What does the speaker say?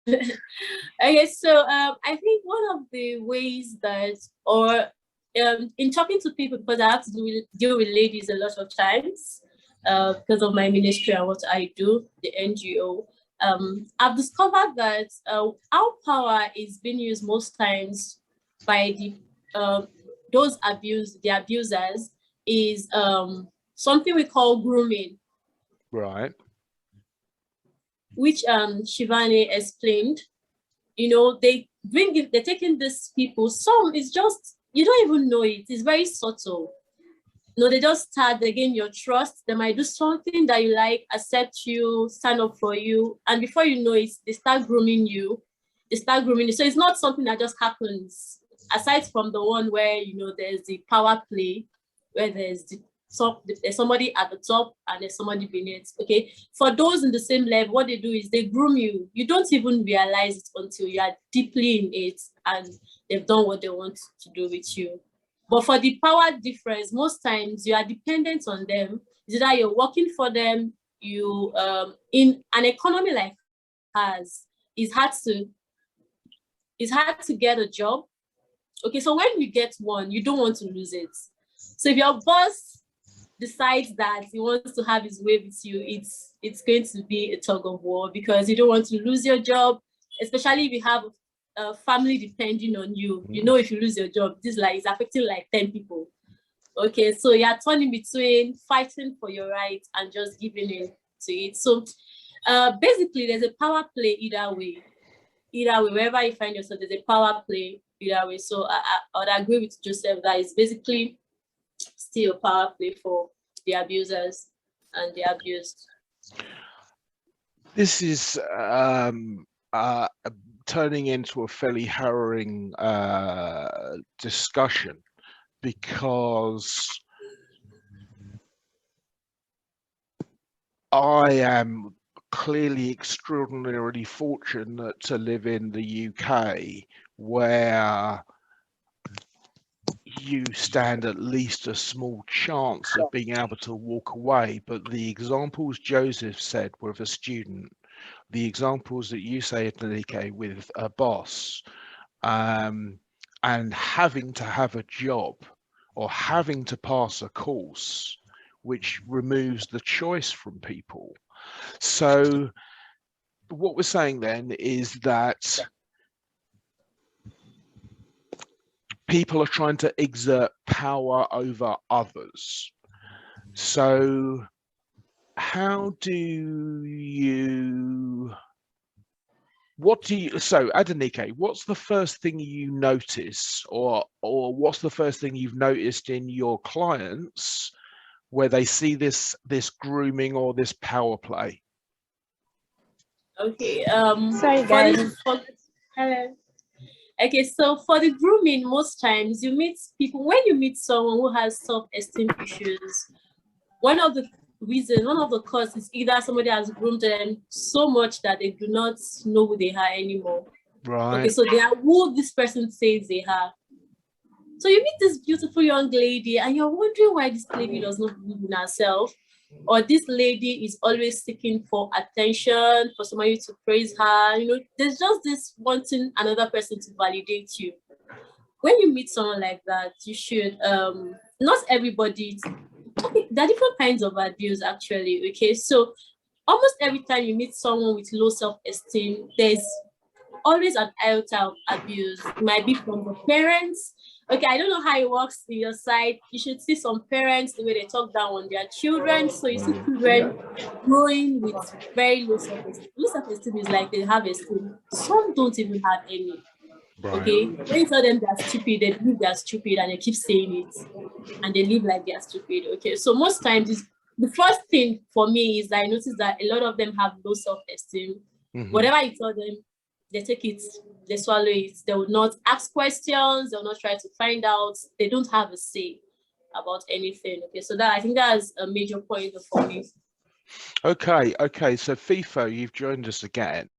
Okay, so I think one of the ways that, or in talking to people, because I have to deal with ladies a lot of times, because of my ministry and what I do, the NGO, I've discovered that our power is being used most times by the the abusers, is something we call grooming. Right. Which Shivani explained. You know, they're taking these people. Some is just, you don't even know it. It's very subtle. No, they just start, they gain your trust. They might do something that you like, accept you, stand up for you. And before you know it, they start grooming you. They start grooming you. So it's not something that just happens. Aside from the one where, you know, there's the power play, where there's somebody at the top and there's somebody beneath. Okay. For those in the same level, what they do is they groom you. You don't even realize it until you are deeply in it and they've done what they want to do with you. But for the power difference, most times you are dependent on them. It's either you're working for them, you in an economy like ours, it's hard to get a job. Okay, so when you get one, you don't want to lose it. So if your boss decides that he wants to have his way with you, it's going to be a tug of war, because you don't want to lose your job, especially if you have a family depending on you. You know, if you lose your job, this is affecting like 10 people. Okay, so you're torn in between fighting for your rights and just giving in to it. So basically, there's a power play either way. Either way, wherever you find yourself, there's a power play either way. So I would agree with Joseph that it's basically still a power play for the abusers and the abused. This is turning into a fairly harrowing discussion, because I am clearly extraordinarily fortunate to live in the UK, where you stand at least a small chance of being able to walk away. But the examples Joseph said with a student, the examples that you say, Adenike, with a boss, and having to have a job or having to pass a course, which removes the choice from people. So what we're saying then is that people are trying to exert power over others. So how do you, so Adenike, what's the first thing you notice, or what's the first thing you've noticed in your clients where they see this grooming or this power play? Okay, sorry guys. Okay, so for the grooming, most times you meet people, when you meet someone who has self-esteem issues, one of the causes is either somebody has groomed them so much that they do not know who they are anymore. Right. Okay, so they are who this person says they are. So you meet this beautiful young lady and you're wondering why this lady does not believe in herself, or this lady is always seeking for attention, for somebody to praise her. You know, there's just this wanting another person to validate you. When you meet someone like that, you should, not everybody, okay, there are different kinds of abuse actually, okay? So almost every time you meet someone with low self-esteem, there's always an iota of abuse. It might be from the parents. Okay, I don't know how it works in your side. You should see some parents, the way they talk down on their children. So you see children growing with very low self-esteem. Low self-esteem is like they have esteem. Some don't even have any. Right. Okay, when you tell them they're stupid, they believe they're stupid and they keep saying it and they live like they're stupid. Okay, so most times the first thing for me is that I notice that a lot of them have low self-esteem. Whatever you tell them, they take it, they swallow it. They will not ask questions. They will not try to find out. They don't have a say about anything. Okay, so that, I think that's a major point for me. Okay, so FIFO, you've joined us again.